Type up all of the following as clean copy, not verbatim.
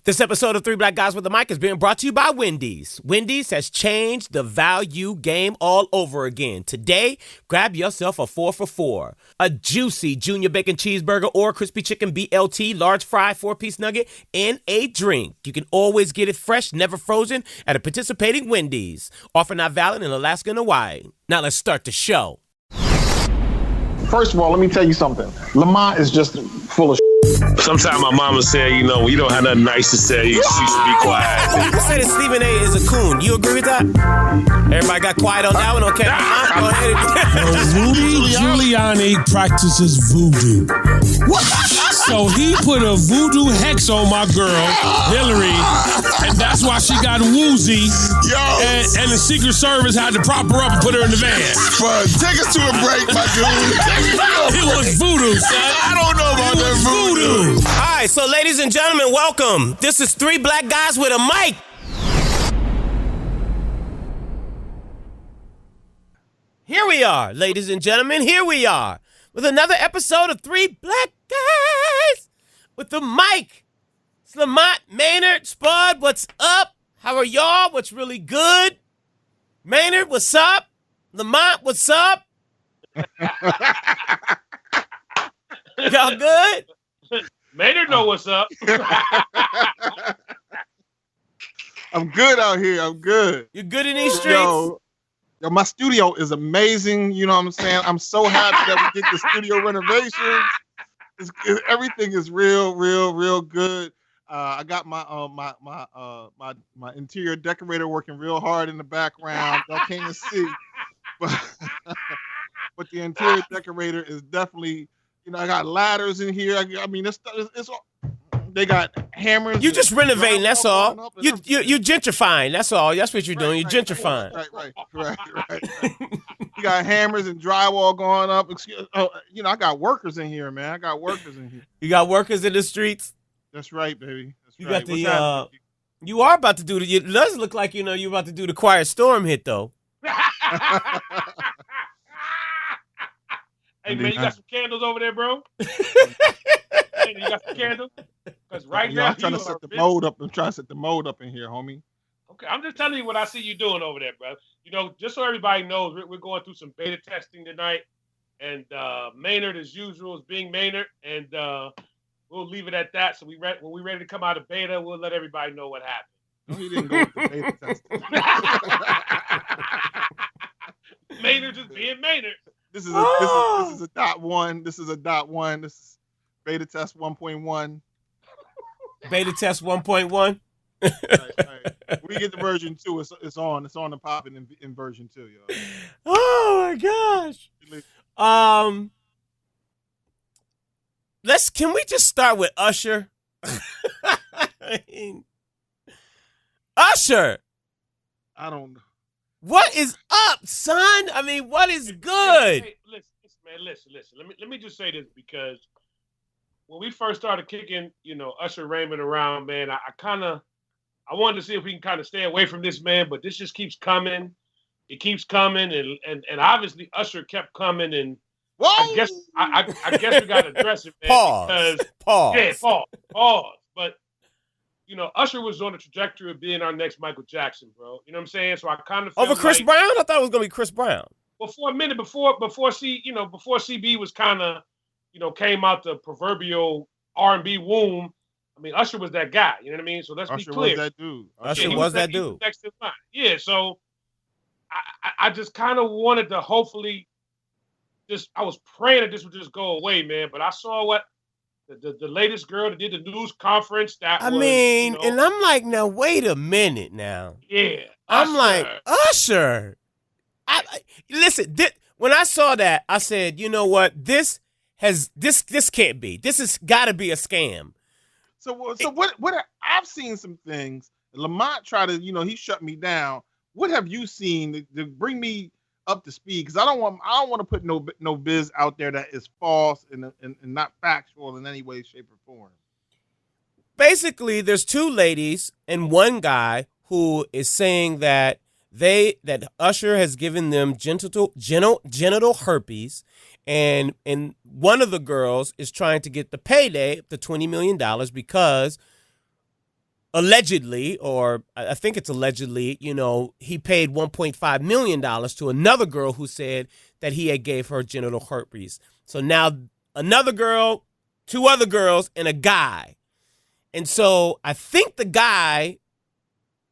This episode of Three Black Guys with a Mic is being brought to you by Wendy's. Wendy's has changed the value game all over again. Today, grab yourself a 4 for $4. A juicy junior bacon cheeseburger or crispy chicken BLT, large fry, 4-piece nugget, and a drink. You can always get it fresh, never frozen, at a participating Wendy's. Offer not valid in Alaska and Hawaii. Now let's start the show. First of all, let me tell you something. Lamont is just full of Sometimes my mama said, you know, when you don't have nothing nice to say, you should be quiet. People say that Stephen A. is a coon. You agree with that? Everybody got quiet on that one? Okay. Go ahead. Rudy Giuliani practices voodoo. So he put a voodoo hex on my girl, Hillary, and that's why she got woozy. And the Secret Service had to prop her up and put her in the van. But take us to a break, my dude. It was voodoo, son. I don't know about that voodoo. All right, so ladies and gentlemen, welcome. This is Three Black Guys with a Mic. Here we are, ladies and gentlemen. Here we are with another episode of Three Black Guys with the Mic. It's Lamont, Maynard, Spud, what's up? How are y'all? What's really good? Maynard, what's up? Lamont, what's up? Y'all good? Maynard know what's up. I'm good out here. I'm good. You good in these streets? Yo, my studio is amazing. You know what I'm saying? I'm so happy that we did the studio renovations. Everything is real good. I got my interior decorator working real hard in the background. Y'all can't see, but the interior decorator is definitely. You know, I got ladders in here. I mean, it's they got hammers. You just renovating, that's all. You gentrifying, that's all. That's what you're doing. You're gentrifying. Right. You got hammers and drywall going up. You know, I got workers in here, man. You got workers in the streets? That's right, baby. That's you right. got the you are about to do it does look like you're about to do the Quiet Storm hit though. Hey, man, you got some candles over there, bro? Hey, you got some candles? Because now, I'm trying to set the mode up. I'm trying to set the mode up in here, homie. Okay, I'm just telling you what I see you doing over there, bro. You know, just so everybody knows, we're going through some beta testing tonight. And Maynard, as usual, is being Maynard. And we'll leave it at that. So when we're ready to come out of beta, we'll let everybody know what happened. No, he didn't go with the beta testing. Maynard just being Maynard. This is a dot one. This is beta test 1.1. Beta test 1.1. Right. We get the version 2. It's on and popping in version 2, yo. Oh my gosh. Can we just start with Usher? Usher. I don't know. What is up, son? I mean, what is good? Hey, listen. Let me just say this, because when we first started kicking, Usher Raymond around, man, I wanted to see if we can kind of stay away from this, man, but this just keeps coming. It keeps coming, and obviously Usher kept coming, and Whoa! I guess we got to address it, man. Pause. Yeah, pause. But Usher was on the trajectory of being our next Michael Jackson, bro. You know what I'm saying? So I kind of over Chris Brown. I thought it was gonna be Chris Brown. Well, for a minute before CB was kind of, came out the proverbial R&B womb. I mean, Usher was that guy. You know what I mean? So let's be clear. Was that dude. Usher was that dude. Next in line. Yeah. So I just kind of wanted to hopefully I was praying that this would just go away, man. But I saw what. The latest girl that did the news conference. And I'm like, now wait a minute, now. Yeah, I'm like, Usher. Listen. When I saw that, I said, you know what? This can't be. This has got to be a scam. So what? I've seen some things. Lamont tried to, he shut me down. What have you seen to bring me up to speed? Because I don't want to put no biz out there that is false and not factual in any way, shape, or form. Basically, there's two ladies and one guy who is saying that Usher has given them genital herpes, and one of the girls is trying to get the payday, the $20 million, because allegedly, or I think it's allegedly, he paid $1.5 million to another girl who said that he had gave her genital herpes. So now another girl, two other girls, and a guy. And so I think the guy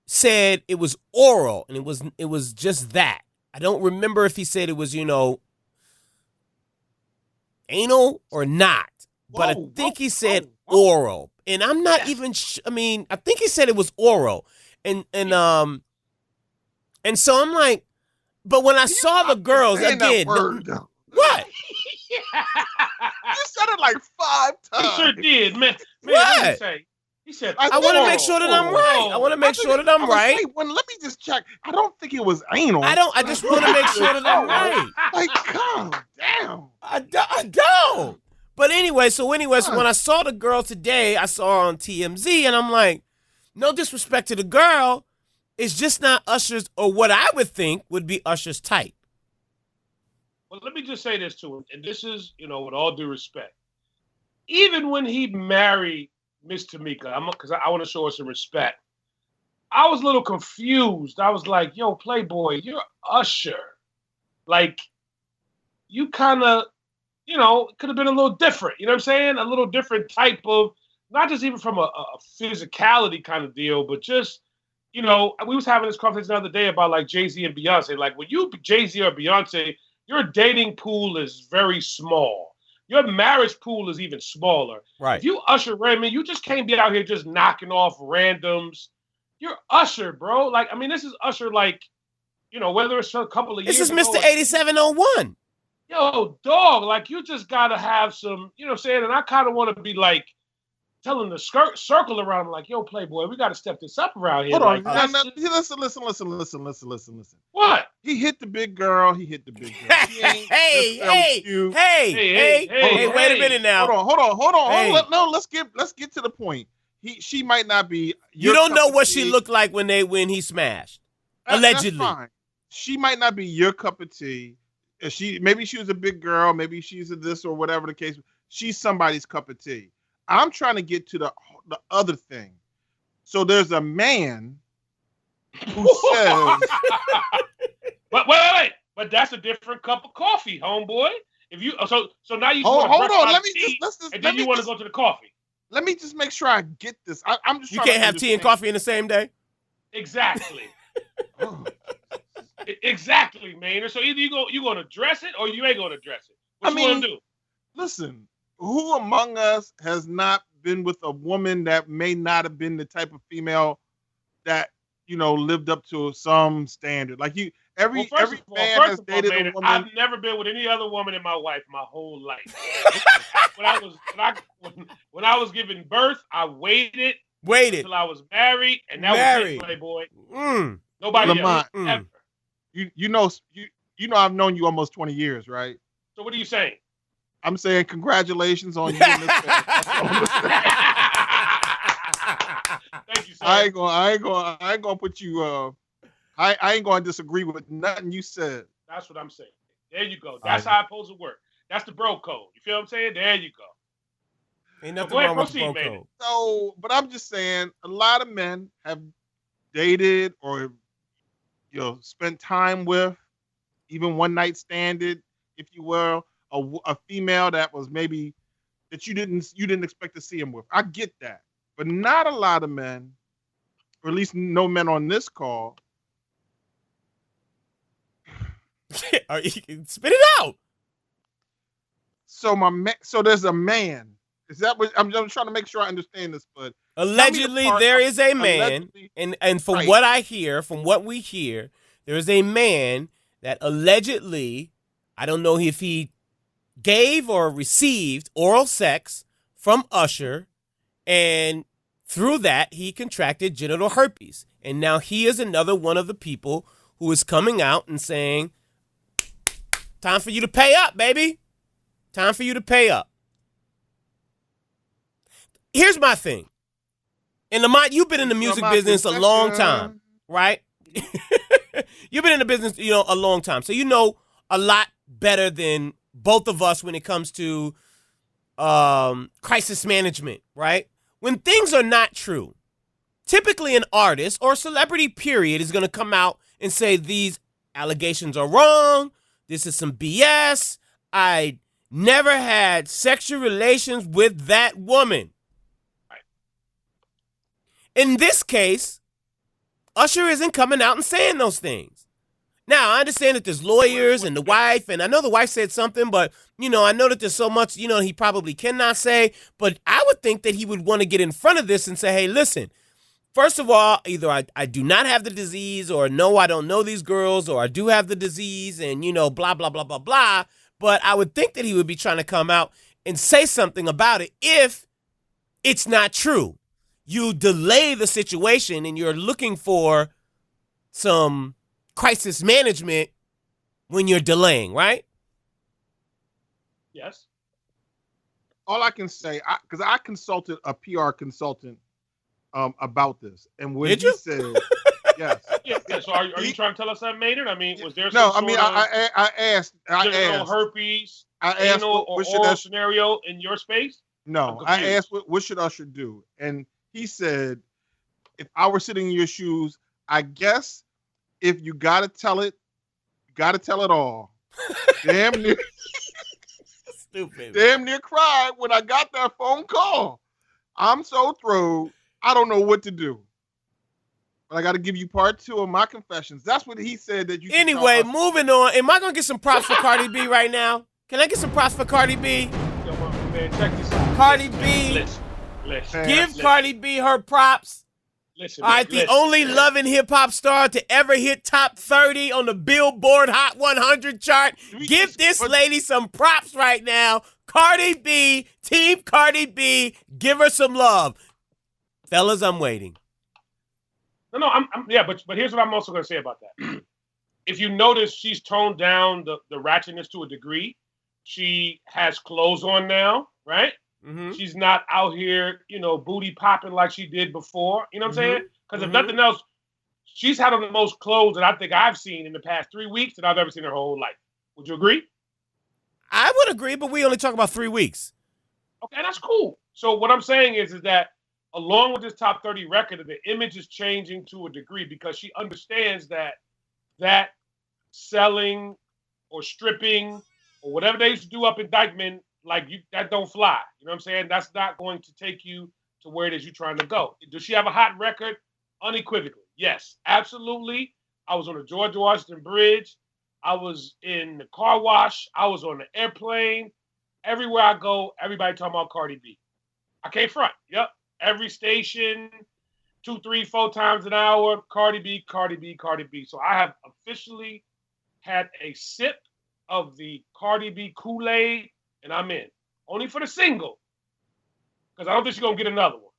said it was oral, and it was just that. I don't remember if he said it was, anal or not. But I think he said oral. And I'm not even I think he said it was oral. And so I'm like, but when I saw the girls again, what? You said it like 5 times. You sure did, man. What? What did he say? He said, I want to make sure that I'm right. I want to make sure that I'm right. Let me just check. I don't think it was anal. I just want to make sure that I'm right. Like, calm down. I don't. But anyway, so when I saw the girl today, I saw her on TMZ, and I'm like, no disrespect to the girl, it's just not Usher's, or what I would think would be Usher's type. Well, let me just say this to him, and this is, with all due respect. Even when he married Miss Tamika, because I want to show her some respect, I was a little confused. I was like, yo, Playboy, you're Usher. Like, you kind of, it could have been a little different. You know what I'm saying? A little different type of, not just even from a physicality kind of deal, but just, we was having this conversation the other day about like Jay-Z and Beyonce. Like when you Jay-Z or Beyonce, your dating pool is very small. Your marriage pool is even smaller. Right. If you Usher Raymond, you just can't be out here just knocking off randoms. You're Usher, bro. Like, this is Usher, like, whether it's a couple of years ago. This is Mr. Or, 8701. Yo, dog, like, you just got to have some, you know what I'm saying? And I kind of want to be, like, telling the circle around him, like, yo, Playboy, we got to step this up around here. Hold on. Like, Listen. What? He hit the big girl. He Hey, wait a minute now. Hold on. Hey. Let's get to the point. She might not be. You don't know what she looked like when he smashed. Allegedly. That's fine. She might not be your cup of tea. Maybe she was a big girl. Maybe she's a this or whatever the case. She's somebody's cup of tea. I'm trying to get to the other thing. So there's a man who says, wait. But that's a different cup of coffee, homeboy. If you so now you hold on. Let me want to go to the coffee. Let me just make sure I get this. I'm just. You can't have tea and coffee in the same day. Exactly. Exactly, man. So either you're gonna address it or you ain't gonna address it. What you gonna do? Listen, who among us has not been with a woman that may not have been the type of female that lived up to some standard? Like every man has dated a woman. I've never been with any other woman in my life my whole life. when I was giving birth, I waited until I was married, and that was it, Playboy. Nobody else ever. You know I've known you almost 20 years, right? So what are you saying? I'm saying congratulations on you and this man. Thank you, sir. I ain't gonna put you I ain't gonna disagree with nothing you said. That's what I'm saying. There you go. That's how it's supposed to work. That's the bro code. You feel what I'm saying? There you go. Ain't nothing wrong with the bro code. So, but I'm just saying, a lot of men have dated or spent time with, even one night standed, if you will, a female that was maybe that you didn't expect to see him with. I get that, but not a lot of men, or at least no men on this call. Spit it out. So there's a man. Is that what I'm trying to make sure I understand this? But allegedly, there is a man, and from what I hear, from what we hear, there is a man that allegedly, I don't know if he gave or received oral sex from Usher, and through that, he contracted genital herpes. And now he is another one of the people who is coming out and saying, time for you to pay up, baby. Time for you to pay up. Here's my thing. And Lamont, you've been in the music business a long time, right? You've been in the business, a long time. So you know a lot better than both of us when it comes to crisis management, right? When things are not true, typically an artist or celebrity period is going to come out and say these allegations are wrong. This is some BS. I never had sexual relations with that woman. Right. In this case, Usher isn't coming out and saying those things. Now, I understand that there's lawyers and the wife, and I know the wife said something, but, I know that there's so much, he probably cannot say, but I would think that he would want to get in front of this and say, hey, listen, first of all, either I do not have the disease, or no, I don't know these girls, or I do have the disease, and, blah, blah, blah, blah, blah. But I would think that he would be trying to come out and say something about it if it's not true. You delay the situation and you're looking for some crisis management when you're delaying, right? Yes. All I can say, because I consulted a PR consultant about this, and when he said, yes. Yeah. So are you trying to tell us something, Maynard? I mean, was there no? some I asked herpes, I asked anal or oral scenario in your space? No, I asked what should Usher do, and he said, if I were sitting in your shoes, I guess if you gotta tell it, you gotta tell it all. Damn near. Stupid. Damn near cried when I got that phone call. I'm so thrilled. I don't know what to do. But I got to give you part 2 of my confessions. That's what he said that you. Anyway, moving on. Am I gonna get some props for Cardi B right now? Can I get some props for Cardi B? Yo, man, check this out. Cardi B. Give Cardi B her props. Listen, all right, the only loving hip-hop star to ever hit top 30 on the Billboard Hot 100 chart. Give this lady some props right now. Cardi B, Team Cardi B, give her some love. Fellas, I'm waiting. No, but here's what I'm also going to say about that. If you notice, she's toned down the ratchetness to a degree. She has clothes on now, right? Mm-hmm. She's not out here, booty popping like she did before. You know what I'm saying? Because if nothing else, she's had on the most clothes that I think I've seen in the past 3 weeks that I've ever seen in her whole life. Would you agree? I would agree, but we only talk about 3 weeks. Okay, that's cool. So what I'm saying is that along with this top 30 record, the image is changing to a degree because she understands that selling or stripping or whatever they used to do up in Dykeman, that don't fly. You know what I'm saying? That's not going to take you to where it is you're trying to go. Does she have a hot record? Unequivocally. Yes, absolutely. I was on the George Washington Bridge. I was in the car wash. I was on the airplane. Everywhere I go, everybody talking about Cardi B. I can't front. Yep. Every station, 2, 3, 4 times an hour, Cardi B, Cardi B, Cardi B. So I have officially had a sip of the Cardi B Kool-Aid, and I'm in. Only for the single. Because I don't think she's going to get another one.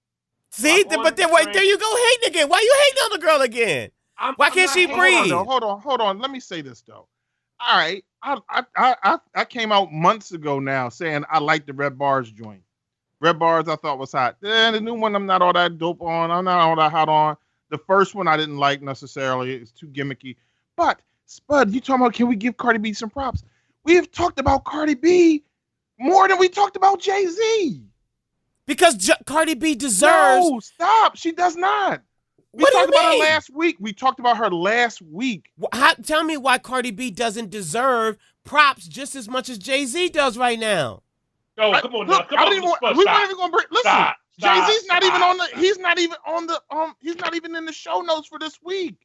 See? But then wait, there you go hating again. Why you hating on the girl again? Why can't she breathe? Hold on. Let me say this, though. All right. I came out months ago now saying I like the Red Bars joint. Red Bars I thought was hot. The new one I'm not all that dope on. I'm not all that hot on. The first one I didn't like necessarily. It's too gimmicky. But, Spud, you talking about can we give Cardi B some props? We have talked about Cardi B more than we talked about Jay-Z. Because Cardi B deserves... No, stop. She does not. We talked about her last week. We talked about her last week. Tell me why Cardi B doesn't deserve props just as much as Jay-Z does right now. Yo, come on now. We're not even going to break. Listen, Jay-Z's not even on the... He's not even on the... He's not even in the show notes for this week.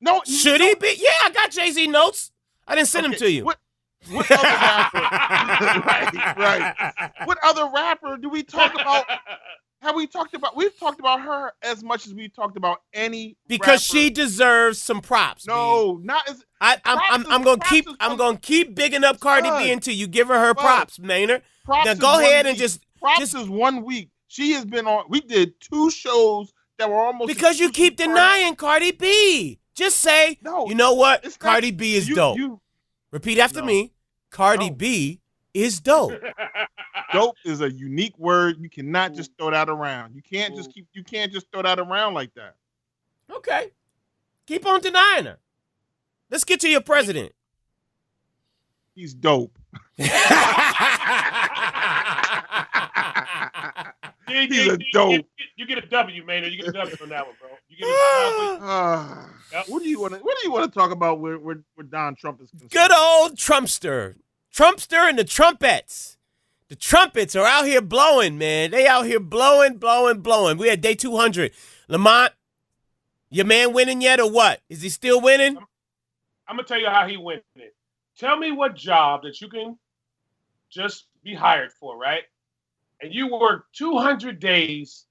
No. Should he be? Yeah, I got Jay-Z notes. I didn't send them to you. What other rapper? right. What other rapper do we talk about? We've talked about her as much as we talked about any because rapper. She deserves some props. No, not as I'm gonna keep bigging up Cardi B until you give her props, Maynard. Now go ahead and just is 1 week. She has been on. We did 2 shows that were almost because you keep denying Cardi B. Just say, no, you know what? Cardi B is dope. Repeat after me. Cardi B is dope. Dope is a unique word. You cannot just throw that around. You can't just throw that around like that. Okay. Keep on denying her. Let's get to your president. He's dope. Give He's a dope. You get a W, man. You get a W on that one, bro. You get a W. Yep. What do you want to talk about where Donald Trump is concerned? Good old Trumpster. Trumpster and the trumpets. The trumpets are out here blowing, man. They out here blowing. We had day 200. Lamont, your man winning yet or what? Is he still winning? I'm going to tell you how he winning. Tell me what job that you can just be hired for, right? And you work 200 days,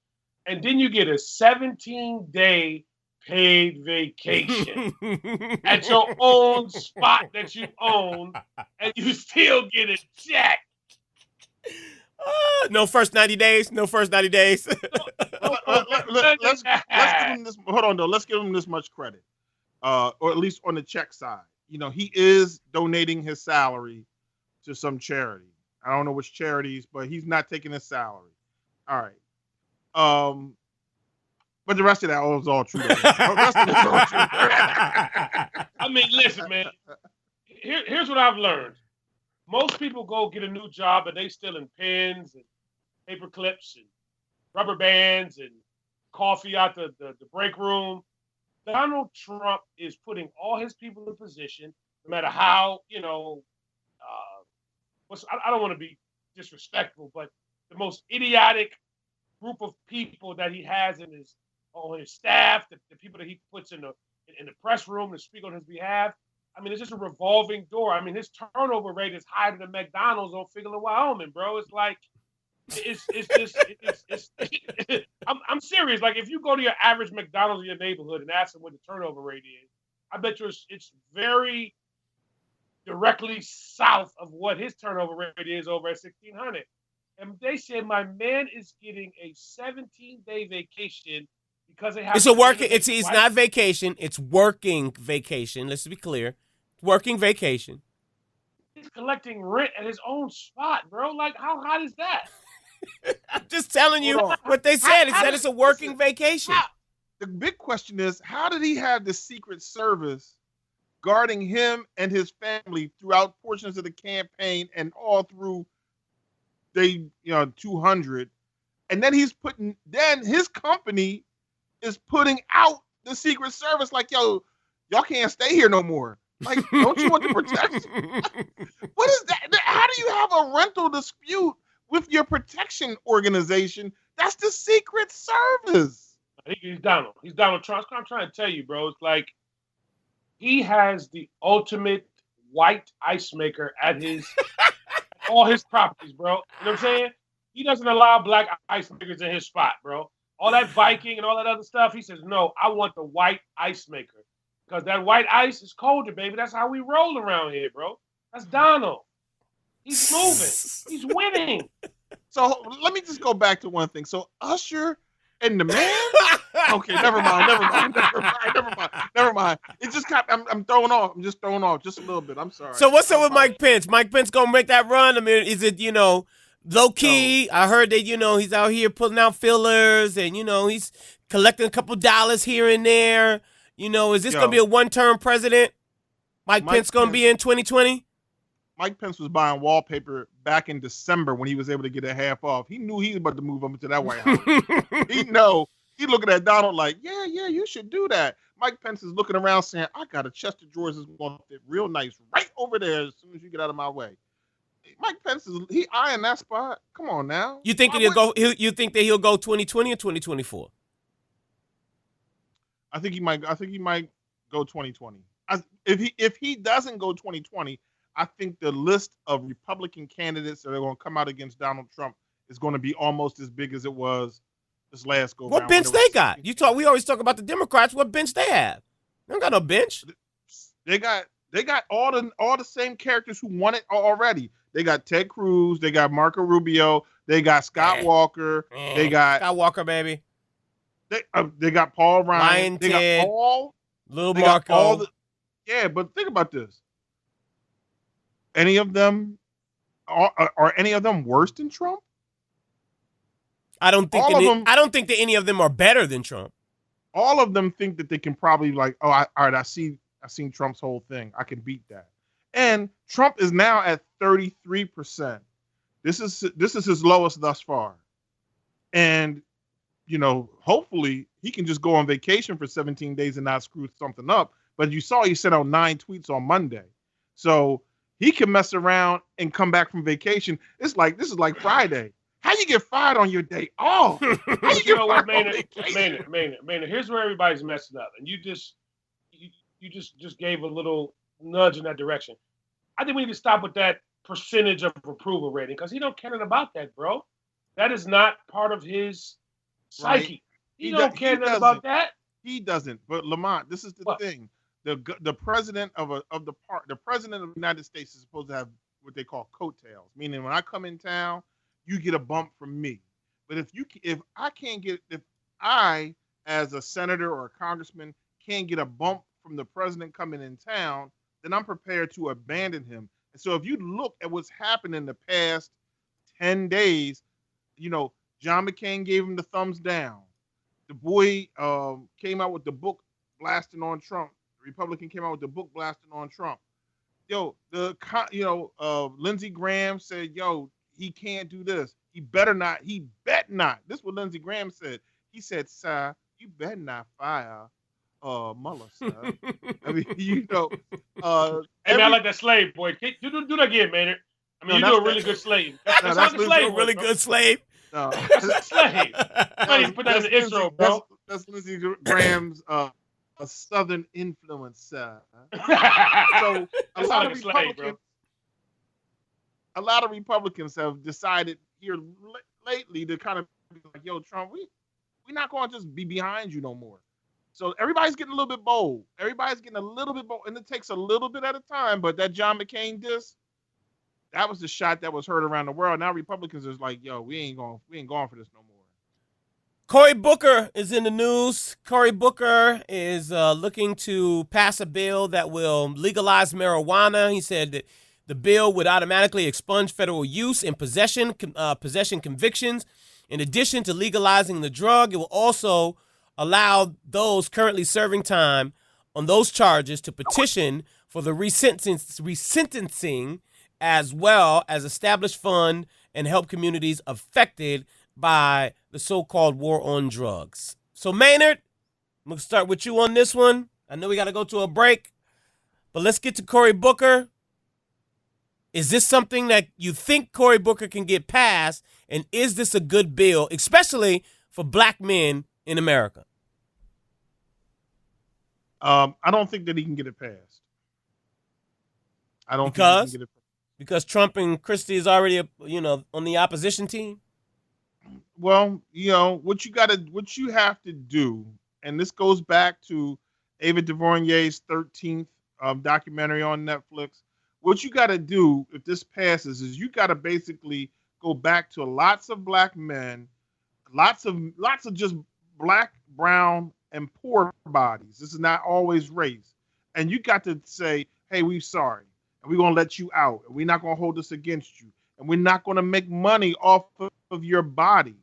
and then you get a 17-day paid vacation at your own spot that you own, and you still get a check. No first 90 days. Let's give him this. Hold on, though. Let's give him this much credit, or at least on the check side. You know, he is donating his salary to some charity. I don't know which charities, but he's not taking his salary. All right. But the rest of that is all true. I mean, listen, man. Here's what I've learned. Most people go get a new job and they stealing pens and paper clips and rubber bands and coffee out the break room. Donald Trump is putting all his people in position, no matter how, I don't want to be disrespectful, but the most idiotic group of people that he has on his staff, the people that he puts in the press room to speak on his behalf. I mean, it's just a revolving door. I mean, his turnover rate is higher than McDonald's on Figure, Wyoming, bro. It's like, I'm serious. Like, if you go to your average McDonald's in your neighborhood and ask them what the turnover rate is, I bet you it's very directly south of what his turnover rate is over at 1600. And they said my man is getting a 17-day vacation because they have. It's a working. It's not vacation. It's working vacation. Let's be clear. Working vacation. He's collecting rent at his own spot, bro. Like, how hot is that? I'm just telling you what they said. It said it's a working vacation. The big question is, how did he have the Secret Service guarding him and his family throughout portions of the campaign and all through day 200? And then his company is putting out the Secret Service like, yo, y'all can't stay here no more. Like, don't you want the protection? What is that? How do you have a rental dispute with your protection organization? That's the Secret Service. He's Donald. He's Donald Trump. I'm trying to tell you, bro. It's like he has the ultimate white ice maker at all his properties, bro. You know what I'm saying? He doesn't allow black ice makers in his spot, bro. All that Viking and all that other stuff, he says, no, I want the white ice maker. Because that white ice is colder, baby. That's how we roll around here, bro. That's Donald. He's moving. He's winning. So let me just go back to one thing. So Usher and the man? Okay, never mind. It just I'm throwing off. I'm just throwing off just a little bit. I'm sorry. So what's up with Mike Pence? Mike Pence gonna make that run? I mean, is it, low key? I heard that, he's out here pulling out fillers and, he's collecting a couple dollars here and there. Is this going to be a one-term president? Mike Pence going to be in 2020? Mike Pence was buying wallpaper back in December when he was able to get a half off. He knew he was about to move up into that White House. He looking at Donald like, yeah, you should do that. Mike Pence is looking around saying, I got a chest of drawers that's going to fit real nice right over there as soon as you get out of my way. Mike Pence is eyeing that spot. Come on now. You think he'll go 2020 or 2024? I think he might go 2020. If he doesn't go 2020, I think the list of Republican candidates that are going to come out against Donald Trump is going to be almost as big as it was this last go. What bench they got? We always talk about the Democrats. What bench they have? They don't got no bench. They got all the same characters who won it already. They got Ted Cruz. They got Marco Rubio. They got Scott Walker. They got Scott Walker, baby. They got Paul Ryan. They got Paul. Lil Marco. But think about this. Any of them are any of them worse than Trump? I don't think that any of them are better than Trump. All of them think that they can probably I seen Trump's whole thing. I can beat that. And Trump is now at 33%. This is his lowest thus far. And, hopefully he can just go on vacation for 17 days and not screw something up. But you saw he sent out 9 tweets on Monday. So he can mess around and come back from vacation. This is like Friday. How you get fired on your day off? How you know what, Maynard? Here's where everybody's messing up. And you just gave a little nudge in that direction. I think we need to stop with that percentage of approval rating because he don't care about that, bro. That is not part of his psyche. Right. He don't care about that. He doesn't. But Lamont, this is the thing. The president the president of the United States is supposed to have what they call coattails, meaning when I come in town, you get a bump from me. But if I as a senator or a congressman can't get a bump from the president coming in town, then I'm prepared to abandon him. And so if you look at what's happened in the past 10 days, John McCain gave him the thumbs down. The boy came out with the book blasting on Trump. The Republican came out with the book blasting on Trump. Lindsey Graham said, he can't do this. He bet not. This is what Lindsey Graham said. He said, sir, you better not fire Mueller, sir. I mean, I like that slave, boy. Do that again, Maynard. I mean, you do a really good slave. That's a really good slave. No. That's a slave. I need to put that in the intro, bro. That's Lindsey Graham's a Southern influence, sir. So a lot of Republicans have decided here lately to kind of be like, yo, Trump, we're not going to just be behind you no more. So everybody's getting a little bit bold. And it takes a little bit at a time. But that John McCain diss, that was the shot that was heard around the world. Now Republicans is like, yo, we ain't going for this no more. Cory Booker is in the news. Cory Booker is looking to pass a bill that will legalize marijuana. He said that the bill would automatically expunge federal use and possession convictions. In addition to legalizing the drug, it will also allow those currently serving time on those charges to petition for the resentencing as well as establish fund and help communities affected by the so-called war on drugs. So, Maynard, I'm going to start with you on this one. I know we got to go to a break, but let's get to Cory Booker. Is this something that you think Cory Booker can get passed, and is this a good bill, especially for black men in America? I don't think that he can get it passed. I don't think he can get it passed. Because Trump and Christie is already, on the opposition team? Well, what you have to do, and this goes back to Ava DuVernay's 13th documentary on Netflix. What you got to do if this passes is you got to basically go back to lots of black men, lots of just black, brown, and poor bodies. This is not always race. And you got to say, hey, we're sorry. And we're going to let you out. And we're not going to hold this against you. And we're not going to make money off of your body.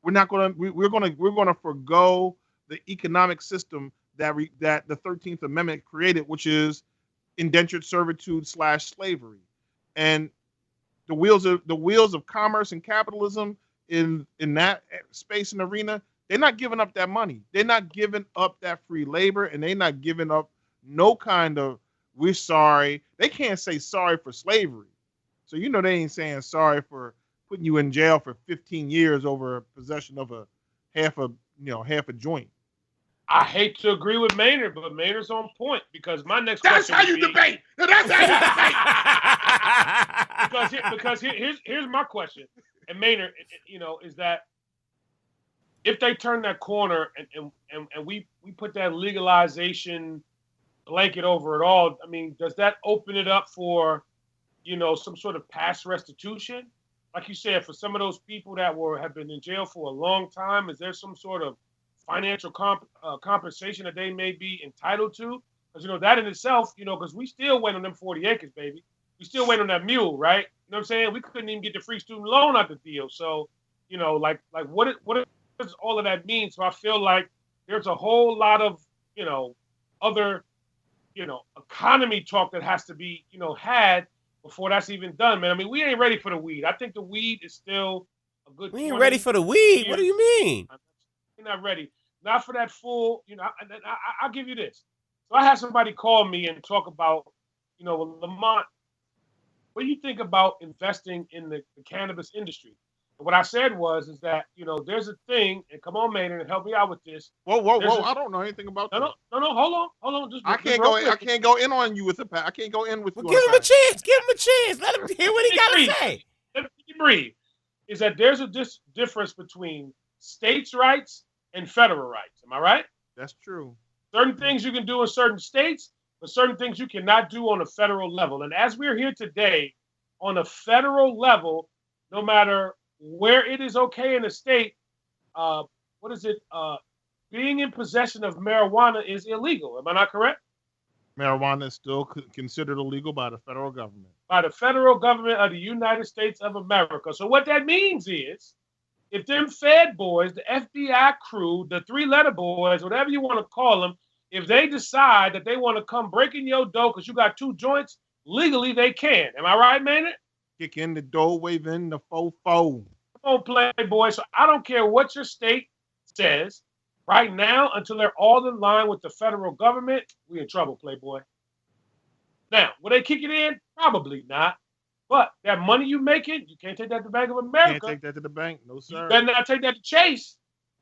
We're going to forgo the economic system that the 13th Amendment created, which is indentured servitude / slavery. And the wheels of commerce and capitalism in that space and arena, they're not giving up that money. They're not giving up that free labor, and they're not giving up no kind of we're sorry. They can't say sorry for slavery. So they ain't saying sorry for putting you in jail for 15 years over possession of a half a joint. I hate to agree with Maynard, but Maynard's on point because my next That's question how you debate. That's how you debate. because here's my question, and Maynard, is that if they turn that corner and we put that legalization blanket over it all, I mean, does that open it up for some sort of past restitution? Like you said, for some of those people that have been in jail for a long time, is there some sort of financial compensation that they may be entitled to? Because, that in itself, because we still wait on them 40 acres, baby. We still wait on that mule, right? You know what I'm saying? We couldn't even get the free student loan out the deal. So, what does all of that mean? So I feel like there's a whole lot of, other, economy talk that has to be, had before that's even done, man. I mean, we ain't ready for the weed. I think the weed is still a good. We ain't ready for the weed. What do you mean? We're not ready. Not for that full. I'll give you this. So I had somebody call me and talk about, Lamont, what do you think about investing in the cannabis industry? And what I said is that, there's a thing, and come on, man, and help me out with this. Whoa! I don't know anything about that. No, hold on. I can't go in on you with the pack. I can't go in with you. Give him a chance. Give him a chance. Let him hear what he got to say. Let me breathe. Is that there's a difference between states' rights and federal rights. Am I right? That's true. Certain things you can do in certain states, but certain things you cannot do on a federal level. And as we're here today, on a federal level, no matter where it is okay in a state, being in possession of marijuana is illegal. Am I not correct? Marijuana is still considered illegal by the federal government. By the federal government of the United States of America. So what that means is, if them Fed boys, the FBI crew, the three-letter boys, whatever you want to call them, if they decide that they want to come break in your door because you got 2 joints, legally they can. Am I right, man? Kick in the door, wave in the fofo. Come on, Playboy. So I don't care what your state says. Right now, until they're all in line with the federal government, we in trouble, Playboy. Now, will they kick it in? Probably not. But that money you making, you can't take that to Bank of America. Can't take that to the bank, no sir. You better not take that to Chase.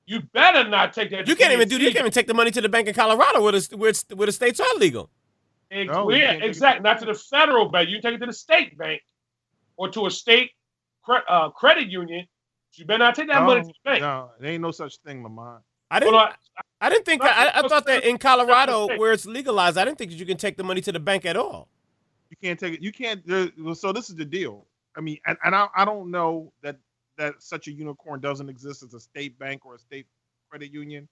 You better not take that. You can't even take the money to the bank in Colorado where the states are legal. Exactly. Not to the federal bank. You take it to the state bank or to a state credit union. You better not take that money to the bank. No, there ain't no such thing, Lamont. I thought that in Colorado where it's legalized, I didn't think that you can take the money to the bank at all. You can't take it. You can't. So this is the deal. I mean, and I don't know that such a unicorn doesn't exist as a state bank or a state credit union,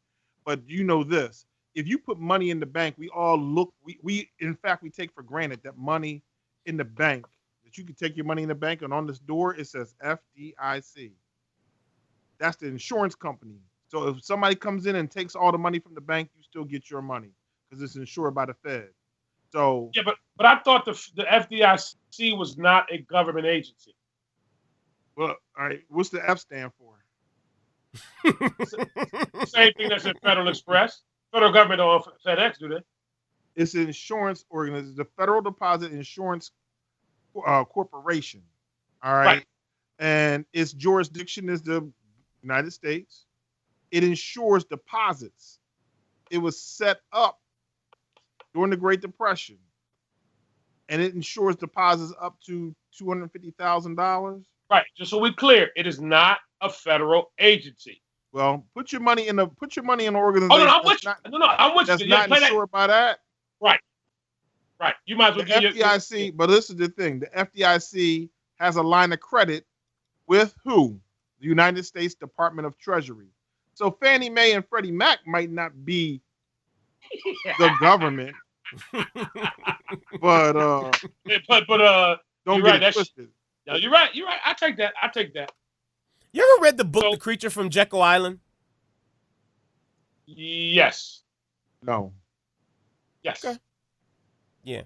but you know this: if you put money in the bank, we all look. We in fact we take for granted that money in the bank, that you can take your money in the bank, and on this door it says FDIC. That's the insurance company. So if somebody comes in and takes all the money from the bank, you still get your money because it's insured by the Fed. So yeah, but I thought the FDIC was not a government agency. Well, all right. What's the F stand for? Same thing that's in Federal Express. Federal government don't FedEx, do they? It's an insurance organization, the Federal Deposit Insurance Corporation. All right. And its jurisdiction is the United States. It insures deposits. It was set up during the Great Depression, and it insures deposits up to $250,000. Right. Just so we're clear, it is not a federal agency. Well, put your money in an organization. Oh no, I'm with you. I'm with you. That's not insured by that. Right. You might as well the FDIC. But this is the thing: the FDIC has a line of credit with who? The United States Department of Treasury. So Fannie Mae and Freddie Mac might not be the government, but don't get it twisted. No, you're right. I take that. You ever read the book The Creature from Jekyll Island? Yes. No. Yes. Okay. Yeah.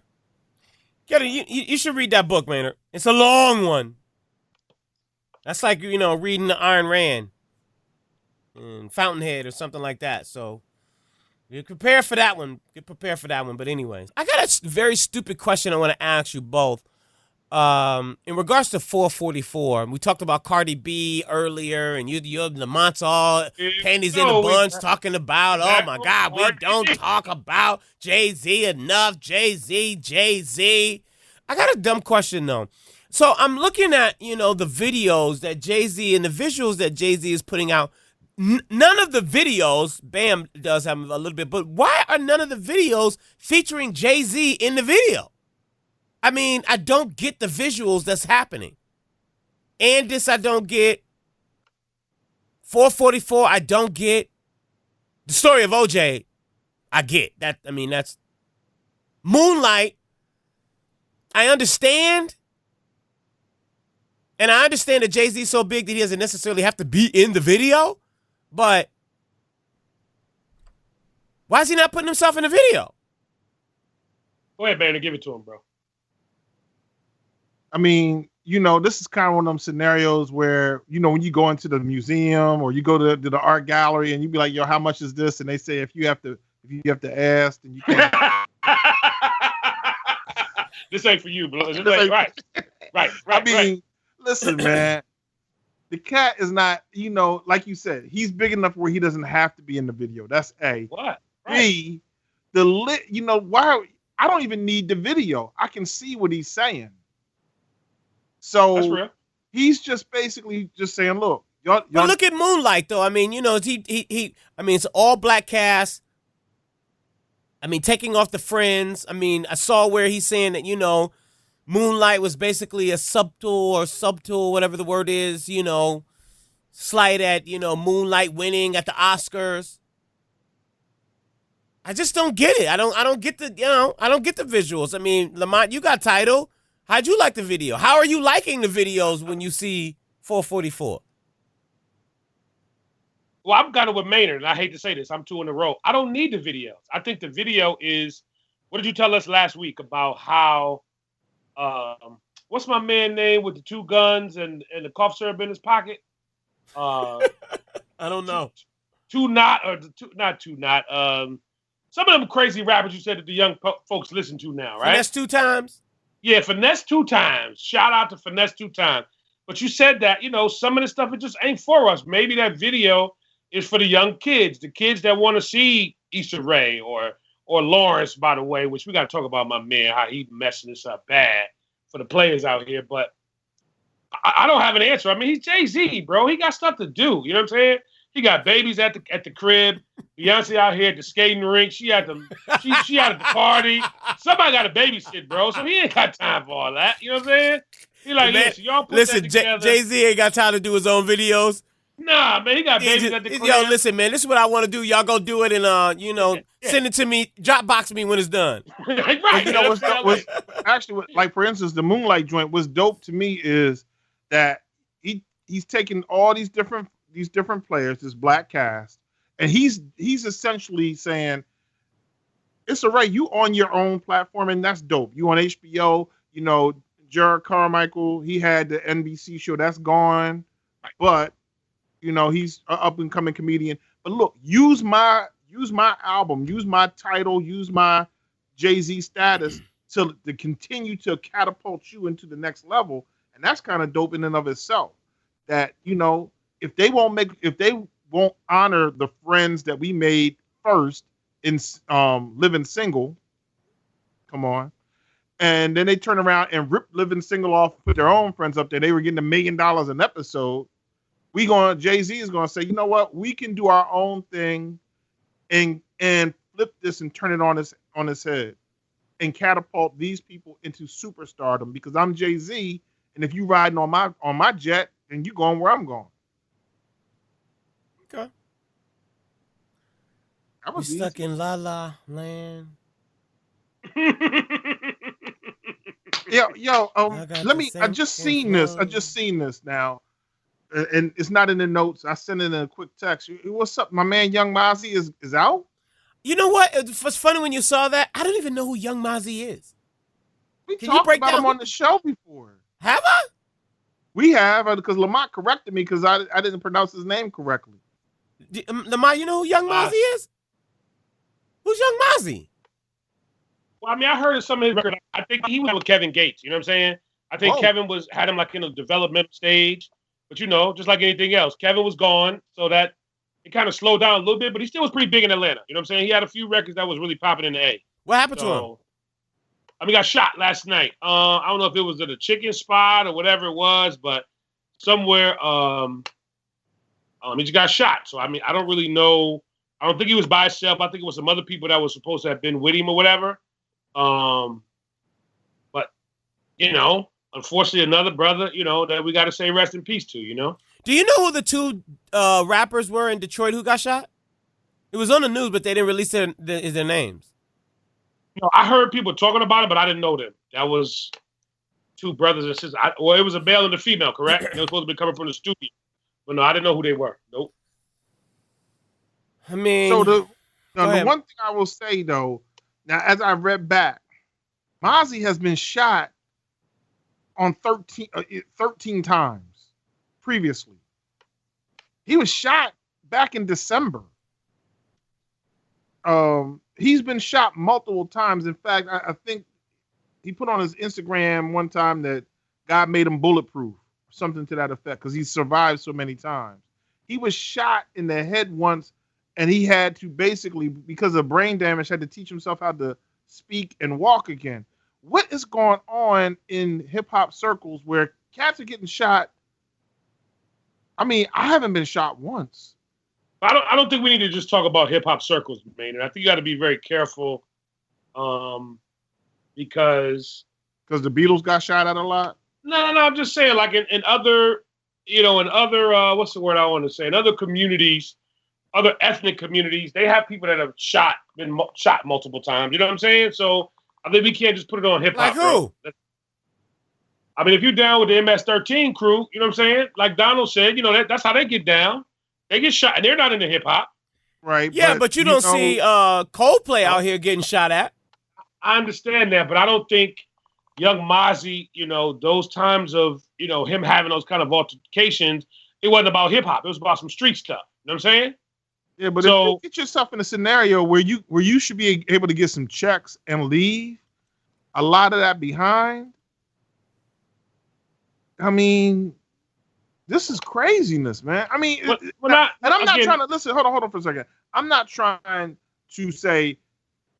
You should read that book, Maynard. It's a long one. That's like, reading the Ayn Rand and Fountainhead or something like that. So get prepared for that one. But anyways, I got a very stupid question I want to ask you both. In regards to 444, we talked about Cardi B earlier, and you're Lamont's all panties in a bunch talking about, oh my God, we don't talk about Jay-Z enough. Jay-Z. I got a dumb question though. So I'm looking at, the videos that Jay-Z and the visuals that Jay-Z is putting out. None of the videos, Bam does have a little bit, but why are none of the videos featuring Jay-Z in the video? I mean, I don't get the visuals that's happening. And this I don't get. 444, I don't get. The story of OJ, I get. That's Moonlight. I understand. And I understand that Jay-Z's so big that he doesn't necessarily have to be in the video. But why is he not putting himself in the video? Go ahead, Banner. Give it to him, bro. I mean, this is kind of one of them scenarios where, when you go into the museum or you go to the art gallery and you be like, yo, how much is this? And they say, if you have to ask, then you can't. This ain't for you, bro. Right. I mean, listen, man, the cat is not, like you said, he's big enough where he doesn't have to be in the video. That's A. What? B, why? I don't even need the video. I can see what he's saying. So that's real. He's just basically just saying, look, y'all. But look at Moonlight, though. I mean, it's an all black cast. I mean, taking off the friends. I mean, I saw where he's saying that, Moonlight was basically a subtle, whatever the word is, slight at, Moonlight winning at the Oscars. I just don't get it. I don't get the visuals. I mean, Lamont, you got Tidal. How'd you like the video? How are you liking the videos when you see 444? Well, I'm kind of with Maynard, and I hate to say this. I'm 2 in a row. I don't need the videos. I think the video is, what did you tell us last week about how, what's my man name with the 2 guns and the cough syrup in his pocket? I don't know. Not two not. Some of them crazy rappers you said that the young folks listen to now, right? Finesse 2 times? Yeah, Finesse 2 times. Shout out to Finesse 2 times. But you said that, some of the stuff, it just ain't for us. Maybe that video is for the young kids, the kids that want to see Issa Rae or Lawrence, by the way, which we got to talk about my man, how he messing this up bad for the players out here. But I don't have an answer. I mean, he's Jay-Z, bro. He got stuff to do. You know what I'm saying? He got babies at the crib. Beyonce out here at the skating rink. She at the party. Somebody got to babysit, bro. So he ain't got time for all that. You know what I'm saying? He like, man, y'all put that together. Jay-Z ain't got time to do his own videos. Nah, man, he got babies at the crib. Yo, listen, man, this is what I want to do. Y'all go do it and send it to me, Dropbox me when it's done. Right. Actually, like for instance, the Moonlight joint was dope to me is that he's taking all these different players, this black cast, and he's essentially saying, it's all right, you on your own platform, and that's dope. You on HBO, Jared Carmichael, he had the NBC show, that's gone, but he's an up and coming comedian. But look, use my album, use my title, use my Jay-Z status to continue to catapult you into the next level, and that's kind of dope in and of itself. That if they won't honor the friends that we made first in Living Single, come on, and then they turn around and rip Living Single off, put their own friends up there. They were getting $1 million an episode. Jay-Z is gonna say, you know what, we can do our own thing and flip this and turn it on its head and catapult these people into superstardom because I'm Jay-Z, and if you riding on my jet, then you going where I'm going. Okay. We're stuck in La La Land. I just seen this now, and it's not in the notes. I sent it in a quick text. What's up, my man? Young Mozzie is out. You know what? It's funny when you saw that. I don't even know who Young Mozzie is. We talked about him on the show before. Have I? We have, because Lamont corrected me because I didn't pronounce his name correctly. Lamont, you know who Young Mozzie is? Who's Young Mozzie? Well, I mean, I heard of some of his records. I think he went with Kevin Gates. You know what I'm saying? I think Kevin had him like in a development stage. But just like anything else, Kevin was gone, so that it kind of slowed down a little bit. But he still was pretty big in Atlanta. You know what I'm saying? He had a few records that was really popping in the A. What happened to him? I mean, he got shot last night. I don't know if it was at a chicken spot or whatever it was, but somewhere he just got shot. So, I mean, I don't really know. I don't think he was by himself. I think it was some other people that were supposed to have been with him or whatever. But, unfortunately, another brother, that we got to say rest in peace to, Do you know who the 2 rappers were in Detroit who got shot? It was on the news, but they didn't release their names. I heard people talking about it, but I didn't know them. That was 2 brothers and sisters. It was a male and a female, correct? They were supposed to be coming from the studio. But no, I didn't know who they were. Nope. I mean... So the one thing I will say, though, now as I read back, Mozzie has been shot on 13 times previously. He was shot back in December. He's been shot multiple times. In fact, I think he put on his Instagram one time that God made him bulletproof, something to that effect, because he survived so many times. He was shot in the head once, and he had to basically, because of brain damage, had to teach himself how to speak and walk again. What is going on in hip hop circles where cats are getting shot? I mean, I haven't been shot once. I don't think we need to just talk about hip hop circles, man. I think you got to be very careful, because the Beatles got shot at a lot. No. I'm just saying, like in other, what's the word I want to say? In other communities, other ethnic communities, they have people that have been shot multiple times. You know what I'm saying? So I think we can't just put it on hip hop. Like who? I mean, if you're down with the MS-13 crew, you know what I'm saying? Like Donald said, that's how they get down. They get shot, and they're not into hip hop. Right. Yeah, but you don't see Coldplay out here getting shot at. I understand that, but I don't think Young Mozzie, those times of, him having those kind of altercations, it wasn't about hip hop. It was about some street stuff. You know what I'm saying? Yeah, but if you get yourself in a scenario where you should be able to get some checks and leave a lot of that behind, I mean, this is craziness, man. I mean, I'm not trying to listen. Hold on for a second. I'm not trying to say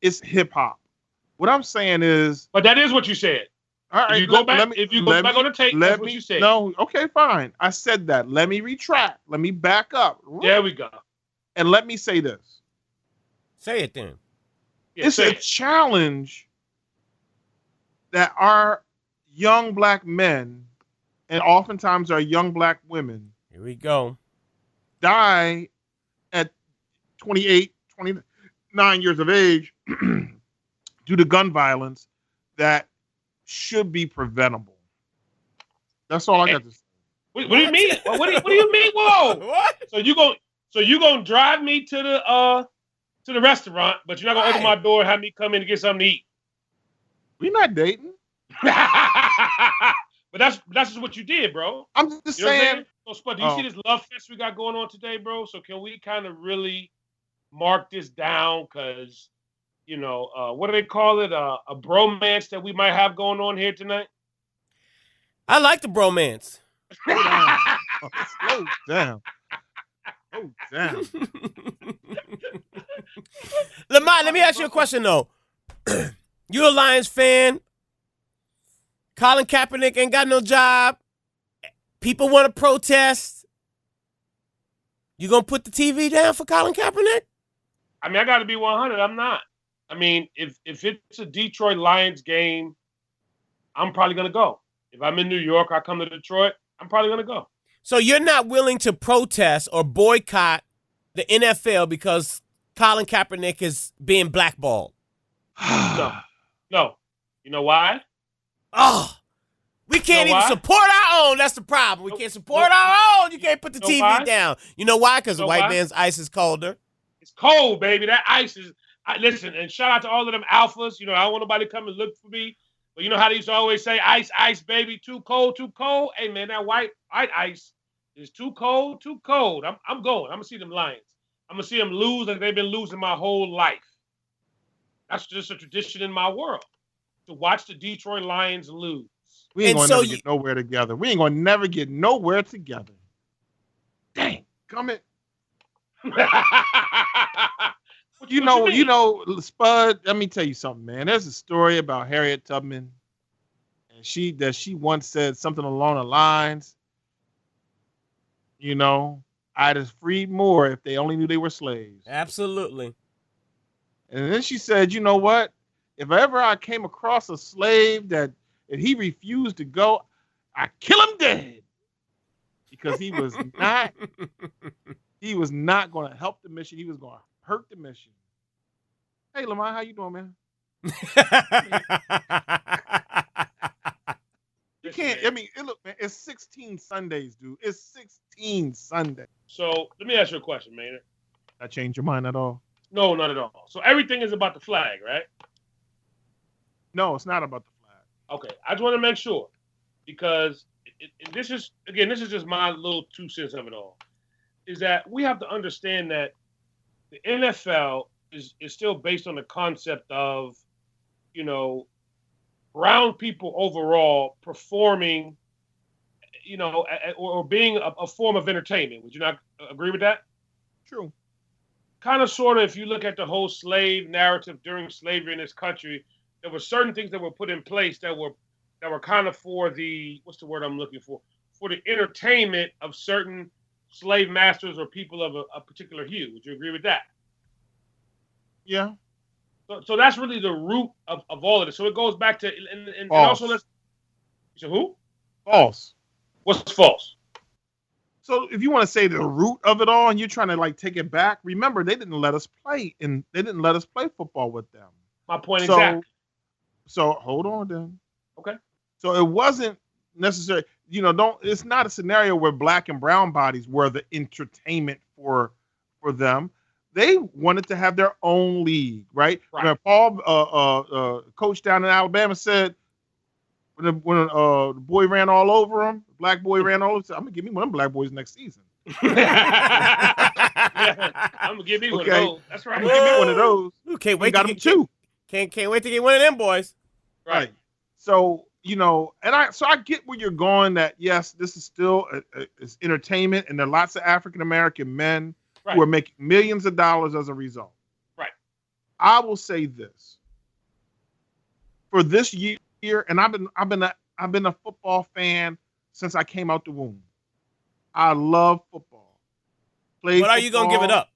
it's hip hop. What I'm saying is, but that is what you said. All right, if you go back on the tape, that's what you said. No, okay, fine. I said that. Let me retract. Let me back up. There we go. And let me say this. Say it then. Yeah, it's a challenge that our young black men, and oftentimes our young black women, here we go, die at 28, 29 years of age due to gun violence that should be preventable. That's all I got to say. What do you mean? What do you mean? Whoa! What? So you gonna drive me to the restaurant, but you're not gonna open my door and have me come in to get something to eat? We're not dating. But that's just what you did, bro. I'm just saying. So, Spud, do you see this love fest we got going on today, bro? So can we kind of really mark this down? Because, what do they call it? A bromance that we might have going on here tonight? I like the bromance. Slow down. Oh, damn. Lamont, let me ask you a question, though. You're a Lions fan. Colin Kaepernick ain't got no job. People want to protest. You gonna put the TV down for Colin Kaepernick? I mean, I got to be 100. I'm not. I mean, if it's a Detroit Lions game, I'm probably gonna go. If I'm in New York, I come to Detroit, I'm probably gonna go. So you're not willing to protest or boycott the NFL because Colin Kaepernick is being blackballed? No. You know why? Oh, we can't even support our own. That's the problem. We can't support our own. You can't put the TV down. You know why? Because the white man's ice is colder. It's cold, baby. That ice is... listen, and shout out to all of them alphas. I don't want nobody to come and look for me. But you know how they used to always say, ice, ice, baby, too cold, too cold? Hey, man, that white ice is too cold, too cold. I'm going. I'm going to see them Lions. I'm going to see them lose like they've been losing my whole life. That's just a tradition in my world, to watch the Detroit Lions lose. We ain't going to never get nowhere together. We ain't going to never get nowhere together. Dang. Come in. You know, Spud, let me tell you something, man. There's a story about Harriet Tubman, and she once said something along the lines, I'd have freed more if they only knew they were slaves. Absolutely. And then she said, you know what? If ever I came across a slave that if he refused to go, I'd kill him dead. Because he was not going to help the mission. He was going to hurt the mission. Hey, Lamar, how you doing, man? You can't. I mean, look, man. It's 16 Sundays, dude. It's 16 Sundays. So let me ask you a question, man. That change your mind at all? No, not at all. So everything is about the flag, right? No, it's not about the flag. Okay, I just want to make sure. because this is just my little 2 cents of it all. Is that we have to understand that the NFL is still based on the concept of, brown people overall performing, or being a form of entertainment. Would you not agree with that? True. Kind of, sort of, if you look at the whole slave narrative during slavery in this country, there were certain things that were put in place that were kind of for the, what's the word I'm looking for the entertainment of certain slave masters or people of a particular hue. Would you agree with that? Yeah. So that's really the root of all of this. So it goes back to, and also so who? False. What's false? So if you want to say the root of it all and you're trying to take it back, remember they didn't let us play football with them. My point exactly. So hold on then. Okay. So it wasn't necessary, it's not a scenario where black and brown bodies were the entertainment for them. They wanted to have their own league, right? When Paul, coach down in Alabama, said when the boy ran all over him, the black boy ran all over him, said, I'm going to give me one of them black boys next season. I'm going to give me one of those. That's right. I'm going to give me one of those. Can't wait got him two. Can't wait to get one of them boys. Right. So, I get where you're going that, yes, this is still it's entertainment, and there are lots of African-American men who are making millions of dollars as a result. Right. I will say this. For this year, and I've been a football fan since I came out the womb. I love football. But are you going to give it up?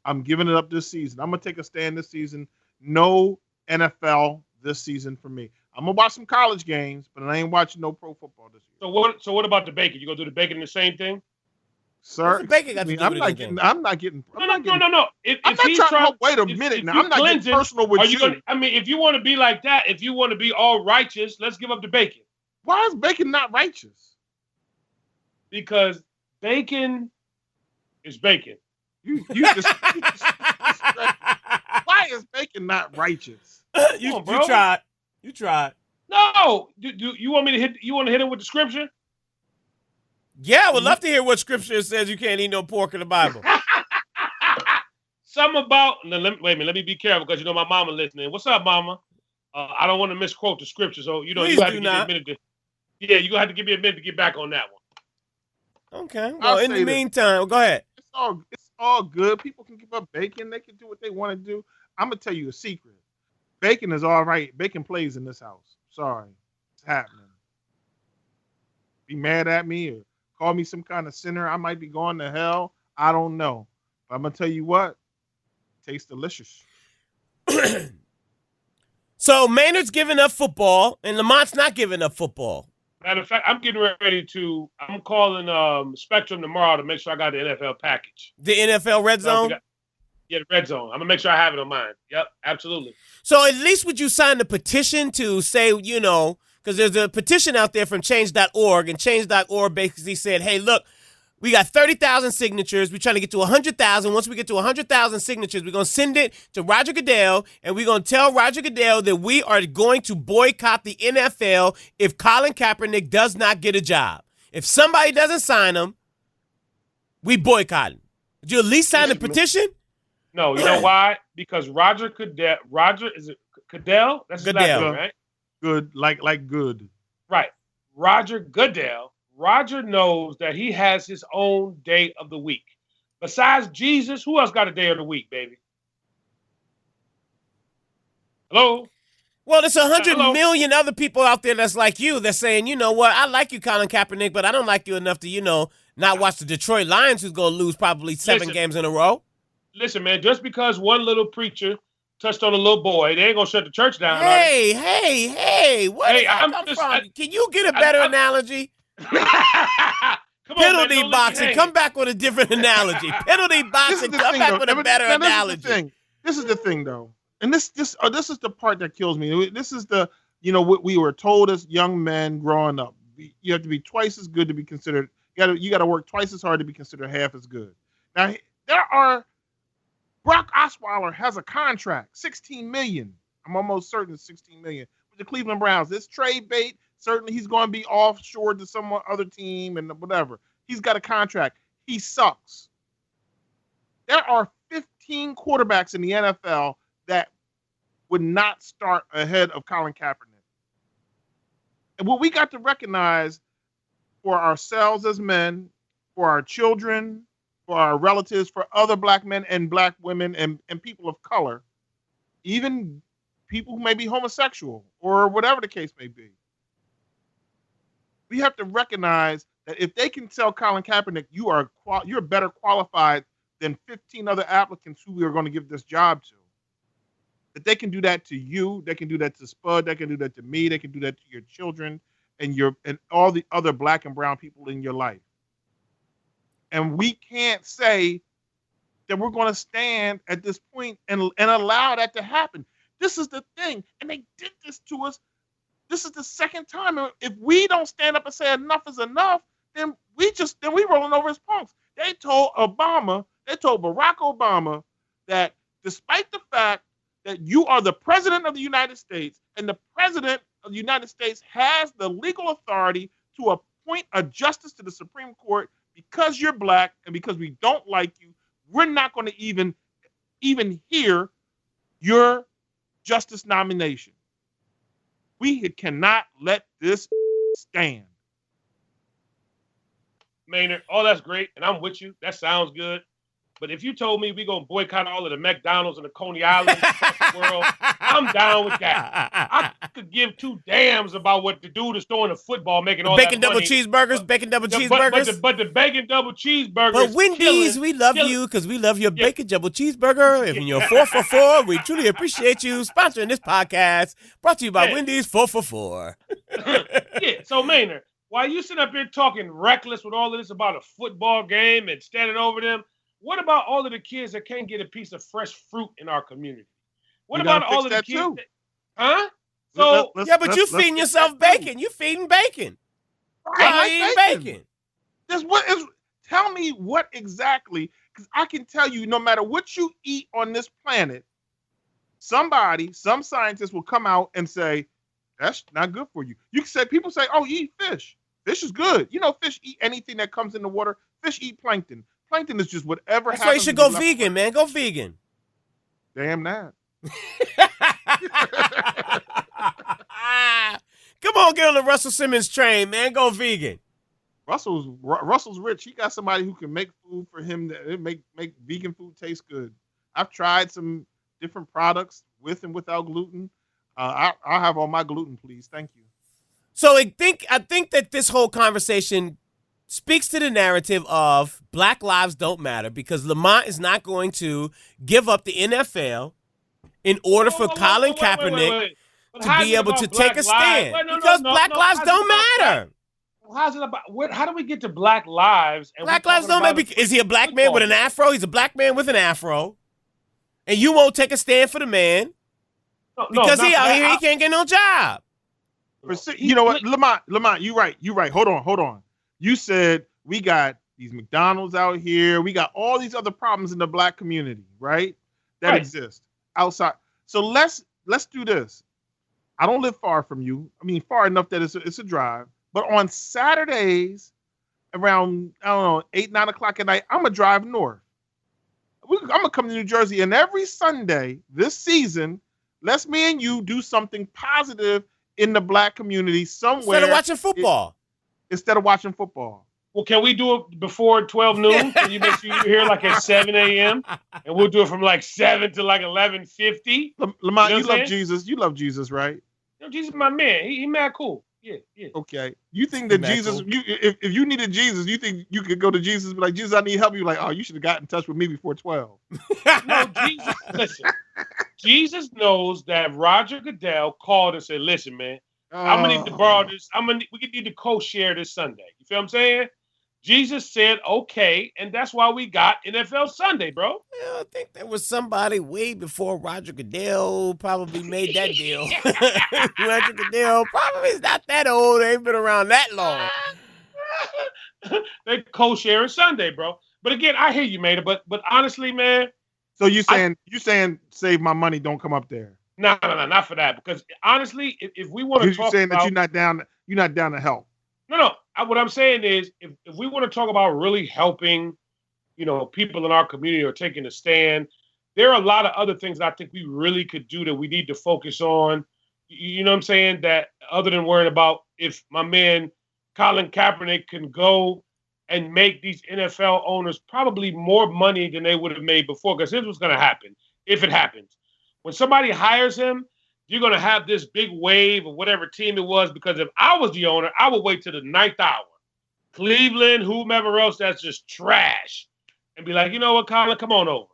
I'm giving it up this season. I'm going to take a stand this season. No NFL this season for me. I'm going to watch some college games, but I ain't watching no pro football this year. So what about the bacon? You going to do the bacon the same thing? Sir, I'm not getting. No. If I'm not he's trying. Wait a minute now. I'm not getting personal with you. If you want to be like that, if you want to be all righteous, let's give up the bacon. Why is bacon not righteous? Because bacon is bacon. You just why is bacon not righteous? You tried. You tried. No. Do you want me to hit? You want to hit it with the scripture? Yeah, I would love to hear what scripture says you can't eat no pork in the Bible. Something about, wait a minute, let me be careful because my mama listening. What's up, mama? I don't want to misquote the scripture, so you have to give me a minute to. Yeah, you're gonna have to give me a minute to get back on that one. Okay. Well, in the meantime, go ahead. It's all good. People can give up bacon. They can do what they want to do. I'm gonna tell you a secret. Bacon is all right. Bacon plays in this house. Sorry, it's happening. Be mad at me or call me some kind of sinner. I might be going to hell. I don't know. But I'm going to tell you what. It tastes delicious. So Maynard's giving up football and Lamont's not giving up football. Matter of fact, I'm getting ready to, I'm calling Spectrum tomorrow to make sure I got the NFL package. The NFL Red Zone? The Red Zone. I'm going to make sure I have it on mine. Yep, absolutely. So at least would you sign the petition to say, because there's a petition out there from change.org, and change.org basically said, hey, look, we got 30,000 signatures. We're trying to get to 100,000. Once we get to 100,000 signatures, we're going to send it to Roger Goodell, and we're going to tell Roger Goodell that we are going to boycott the NFL if Colin Kaepernick does not get a job. If somebody doesn't sign him, we boycott him. Would you at least sign the petition? No, you know why? Because Roger, is it Goodell? That's his last name, right? Good, like good. Right. Roger Goodell. Roger knows that he has his own day of the week. Besides Jesus, who else got a day of the week, baby? Hello? Well, there's 100 million other people out there that's like you that's saying, you know what, I like you, Colin Kaepernick, but I don't like you enough to, not watch the Detroit Lions who's going to lose probably seven games in a row. Listen, man, just because one little preacher touched on a little boy, they ain't going to shut the church down. Hey, where did that come from? Can you get a better analogy? Penalty boxing. Come back with a different analogy. Penalty boxing. Come back with a better analogy. This is the thing, though. And this is the part that kills me. This is the, what we were told as young men growing up. You have to be twice as good to be considered. You got to work twice as hard to be considered half as good. Now, Brock Osweiler has a contract, $16 million. I'm almost certain it's $16 million with the Cleveland Browns. This trade bait Certainly, he's going to be offshore to some other team and whatever. He's got a contract. He sucks. There are 15 quarterbacks in the NFL that would not start ahead of Colin Kaepernick. And what we got to recognize for ourselves as men, for our children, for our relatives, for other black men and black women and people of color, even people who may be homosexual or whatever the case may be. We have to recognize that if they can tell Colin Kaepernick you're better qualified than 15 other applicants who we are going to give this job to, that they can do that to you, they can do that to Spud, they can do that to me, they can do that to your children and all the other black and brown people in your life. And we can't say that we're going to stand at this point and allow that to happen. This is the thing. And they did this to us. This is the second time. If we don't stand up and say enough is enough, then we rolling over as punks. They told Barack Obama that despite the fact that you are the president of the United States and the president of the United States has the legal authority to appoint a justice to the Supreme Court, because you're black and because we don't like you, we're not going to even hear your justice nomination. We cannot let this stand. Maynard, all that's great, and I'm with you. That sounds good. But if you told me we're going to boycott all of the McDonald's and the Coney Islands across the world, I'm down with that. I could give two damns about what the dude is throwing a football, making all bacon that money. Bacon double cheeseburgers. But the bacon double cheeseburgers. But Wendy's, we love you because we love your bacon double cheeseburger. If you're 4 for 4, we truly appreciate you sponsoring this podcast. Brought to you by Wendy's 4 for 4. Yeah, so Maynard, while you sit up here talking reckless with all of this about a football game and standing over them, what about all of the kids that can't get a piece of fresh fruit in our community? What about all of the kids? Huh? So but you feeding yourself bacon. You feeding bacon. I like bacon. Tell me what exactly, because I can tell you, no matter what you eat on this planet, some scientist will come out and say, that's not good for you. People say, oh, you eat fish. Fish is good. You know, fish eat anything that comes in the water. Fish eat plankton. Plankton is just whatever happens. That's why you should go vegan, man. Go vegan. Damn that. Come on, get on the Russell Simmons train, man. Go vegan. Russell's rich. He got somebody who can make food for him that make vegan food taste good. I've tried some different products with and without gluten. I'll have all my gluten, please. Thank you. So I think that this whole conversation speaks to the narrative of Black Lives Don't Matter, because Lamont is not going to give up the NFL in order for Colin Kaepernick to be able to take a stand. Because Black Lives don't matter. How's it about? How do we get to Black Lives? And Black Lives don't matter. Is he a black man with an afro? He's a black man with an afro. And you won't take a stand for the man because he out here, he can't get no job. You know what, Lamont, you right. Hold on. You said we got these McDonald's out here. We got all these other problems in the black community, right? That exist outside. So let's do this. I don't live far from you. I mean, far enough that it's a drive. But on Saturdays, around 8, 9 o'clock at night, I'm gonna drive north. I'm gonna come to New Jersey, and every Sunday this season, let's me and you do something positive in the black community somewhere. Instead of watching football. Well, can we do it before 12 noon? Can you make sure you're here like at 7 a.m. and we'll do it from like 7 to like 11:50? Lamont, you love Jesus. You love Jesus, right? Jesus is my man. He mad cool. Yeah. Okay. You think that Jesus, cool. if you needed Jesus, you think you could go to Jesus and be like, Jesus, I need help. You're like, oh, you should have got in touch with me before 12. No, Jesus, listen. Jesus knows that Roger Goodell called and said, listen, man, I'm going to need to borrow this. We could need to co-share this Sunday. You feel what I'm saying? Jesus said, okay, and that's why we got NFL Sunday, bro. Yeah, I think there was somebody way before Roger Goodell probably made that deal. Roger Goodell probably is not that old. They ain't been around that long. They co-sharing Sunday, bro. But again, I hear you, man. But honestly, man. So you saying save my money, don't come up there. No, not for that. Because honestly, if we want to talk you're saying about, that you're not down to help. No. What I'm saying is, if we want to talk about really helping, people in our community or taking a stand, there are a lot of other things I think we really could do that we need to focus on. You know what I'm saying? That other than worrying about if my man Colin Kaepernick can go and make these NFL owners probably more money than they would have made before. Because here's what's going to happen if it happens. When somebody hires him, you're going to have this big wave of whatever team it was. Because if I was the owner, I would wait to the 9th hour. Cleveland, whomever else that's just trash. And be like, you know what, Colin, come on over.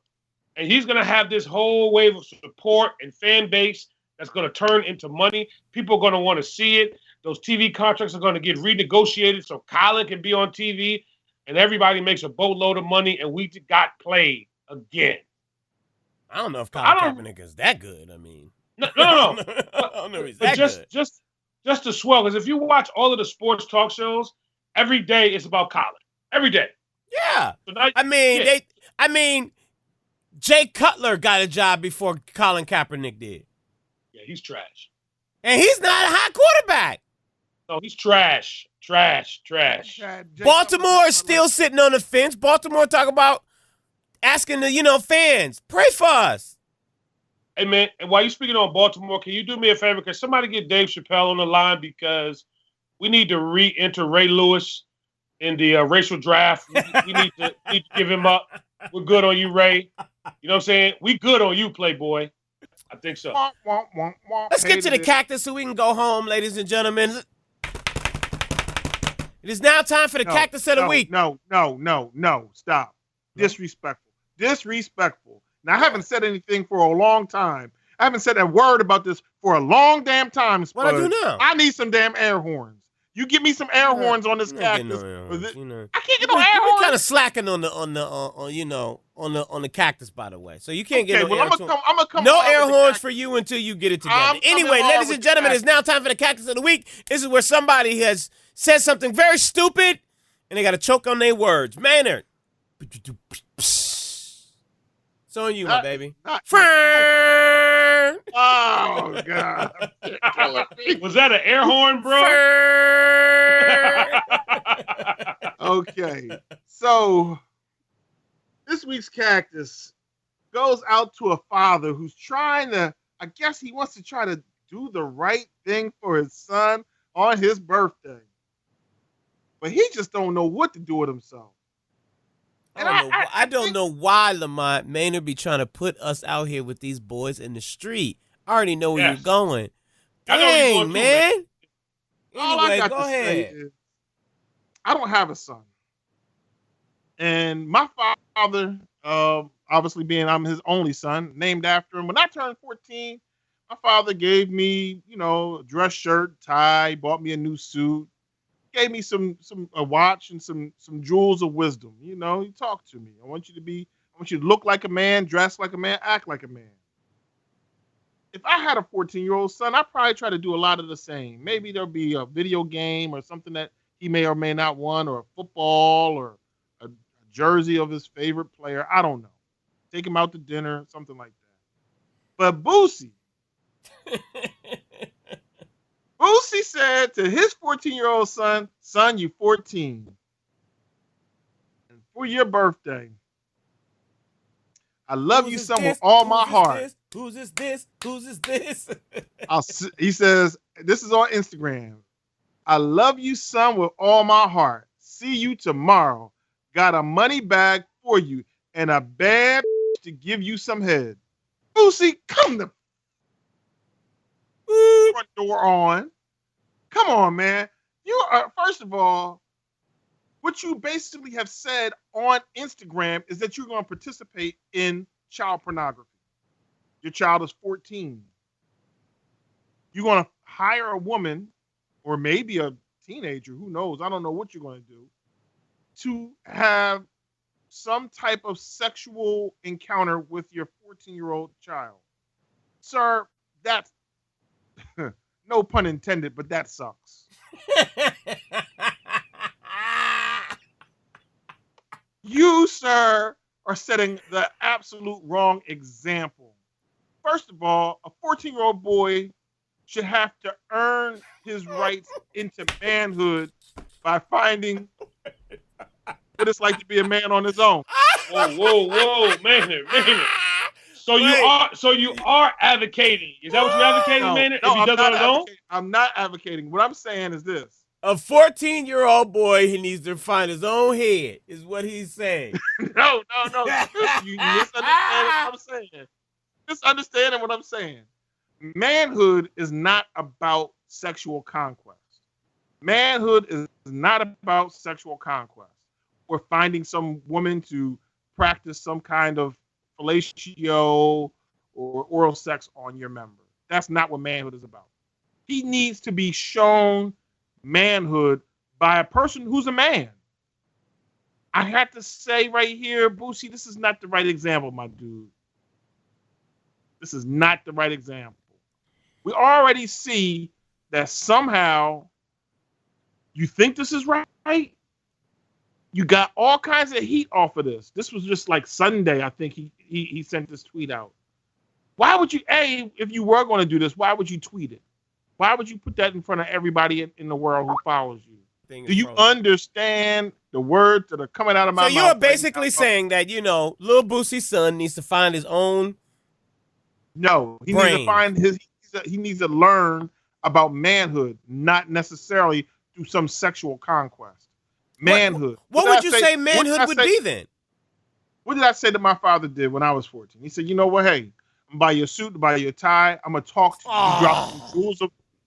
And he's going to have this whole wave of support and fan base that's going to turn into money. People are going to want to see it. Those TV contracts are going to get renegotiated so Colin can be on TV. And everybody makes a boatload of money. And we got played again. I don't know if Colin Kaepernick is that good. I mean. No. I don't know if he's that good. Just to swell. Because if you watch all of the sports talk shows, every day it's about Colin. Every day. Yeah. So now, I mean, Jay Cutler got a job before Colin Kaepernick did. Yeah, he's trash. And he's not a hot quarterback. No, he's trash. Trash. Baltimore is still sitting on the fence. Baltimore talk about asking the, fans, pray for us. Hey, man, and while you're speaking on Baltimore, can you do me a favor? Can somebody get Dave Chappelle on the line? Because we need to re-enter Ray Lewis in the racial draft. We need to give him up. We're good on you, Ray. You know what I'm saying? We good on you, Playboy. I think so. Let's get to the cactus so we can go home, ladies and gentlemen. It is now time for the cactus of the week. No. Stop. Disrespectful. Now, I haven't said anything for a long time. I haven't said a word about this for a long damn time, Spud. What I do now? I need some damn air horns. You give me some air horns on this cactus. I can't get no air horns. You're kind of slacking on the cactus, by the way. So you can't get no air horns. I'm gonna come. No air horns for you until you get it together. Anyway, ladies and gentlemen, it's now time for the cactus of the week. This is where somebody has said something very stupid, and they got to choke on their words. Maynard. It's on you, my baby. Oh, God. Was that an air horn, bro? Okay. So, this week's cactus goes out to a father who's trying to, I guess he wants to try to do the right thing for his son on his birthday. But he just don't know what to do with himself. I don't know why, Lamont Maynard be trying to put us out here with these boys in the street. I already know where you're going. Dang, man. Anyway, go ahead. I don't have a son. And my father, obviously being I'm his only son, named after him. When I turned 14, my father gave me, a dress shirt, tie, bought me a new suit. Gave me a watch and some jewels of wisdom. He talked to me. I want you to look like a man, dress like a man, act like a man. If I had a 14-year-old son, I'd probably try to do a lot of the same. Maybe there'll be a video game or something that he may or may not want, or a football or a jersey of his favorite player. I don't know. Take him out to dinner, something like that. But Boosie said to his 14-year-old son, you 14. And for your birthday, I love you, son, with all my heart. Who's this? He says, this is on Instagram. I love you, son, with all my heart. See you tomorrow. Got a money bag for you and a bad to give you some head. Boosie, come the front door on. Come on, man. You are, first of all, what you basically have said on Instagram is that you're going to participate in child pornography. Your child is 14. You're going to hire a woman or maybe a teenager, who knows? I don't know what you're going to do, to have some type of sexual encounter with your 14-year-old child. Sir, that's no pun intended, but that sucks. You, sir, are setting the absolute wrong example. first of all, a 14-year-old boy should have to earn his rights into manhood by finding what it's like to be a man on his own. Whoa, man. So you are advocating. Is that what you're advocating, man? If he does it on his own? I'm not advocating. What I'm saying is this. A 14-year-old boy, he needs to find his own head, is what he's saying. No. You misunderstand what I'm saying. Misunderstanding what I'm saying. Manhood is not about sexual conquest. Manhood is not about sexual conquest. Or finding some woman to practice some kind of fellatio or oral sex on your member. That's not what manhood is about. He needs to be shown manhood by a person who's a man. I have to say right here, Boosie, this is not the right example, my dude. This is not the right example. We already see that somehow you think this is right. You got all kinds of heat off of this. This was just like Sunday, I think he sent this tweet out. Why would you, if you were going to do this, why would you tweet it? Why would you put that in front of everybody in the world who follows you? Do you understand the words that are coming out of my mouth? So you're basically saying that, Lil Boosie's son needs to find his own No, he brain. needs to find he needs to learn about manhood, not necessarily through some sexual conquest. Manhood. What would you say manhood would be then? What did I say that my father did when I was 14? He said, you know what, hey, I'm buy you a suit, buy you a tie, I'm going to talk to you. He dropped some jewels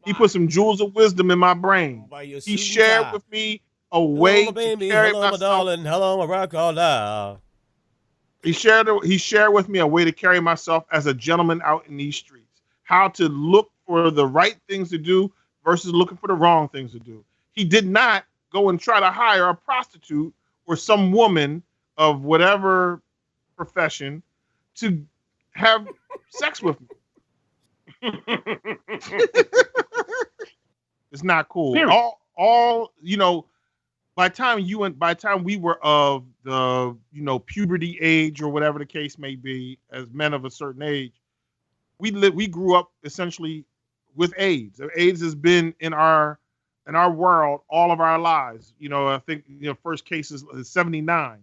he put some jewels of wisdom in my brain. He shared with me a way to carry myself. Hello, my darling. Hello, my rock all now. He shared with me a way to carry myself as a gentleman out in these streets. How to look for the right things to do versus looking for the wrong things to do. He did not go and try to hire a prostitute or some woman of whatever profession to have sex with me. It's not cool. Period. By the time we were of the, puberty age or whatever the case may be, as men of a certain age, we grew up essentially with AIDS. AIDS has been in our world all of our lives. I think first case is 1979.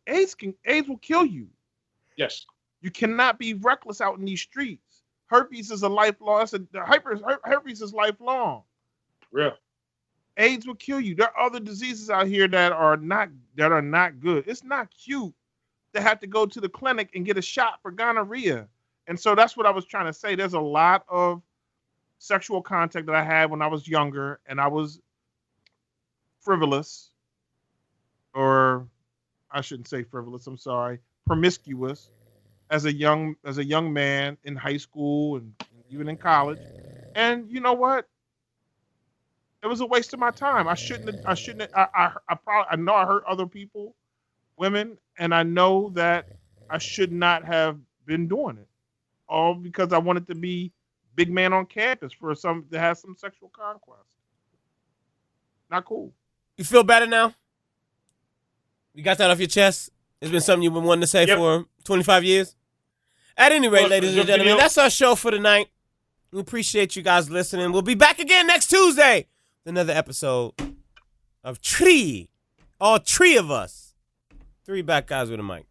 AIDS will kill you. Yes. You cannot be reckless out in these streets. Herpes is a lifelong. Herpes is lifelong. Real. AIDS will kill you. There are other diseases out here that are not good. It's not cute to have to go to the clinic and get a shot for gonorrhea. And so that's what I was trying to say. There's a lot of sexual contact that I had when I was younger, and I was frivolous, or I shouldn't say frivolous. I'm sorry, promiscuous, as a young man in high school and even in college. And you know what? It was a waste of my time. I know I hurt other people, women, and I know that I should not have been doing it. All because I wanted to be big man on campus to have some sexual conquest. Not cool. You feel better now? You got that off your chest? It's been something you've been wanting to say for 25 years? At any rate, ladies and gentlemen, that's our show for tonight. We appreciate you guys listening. We'll be back again next Tuesday with another episode of Tree. All three of us. 3 black guys with a mic.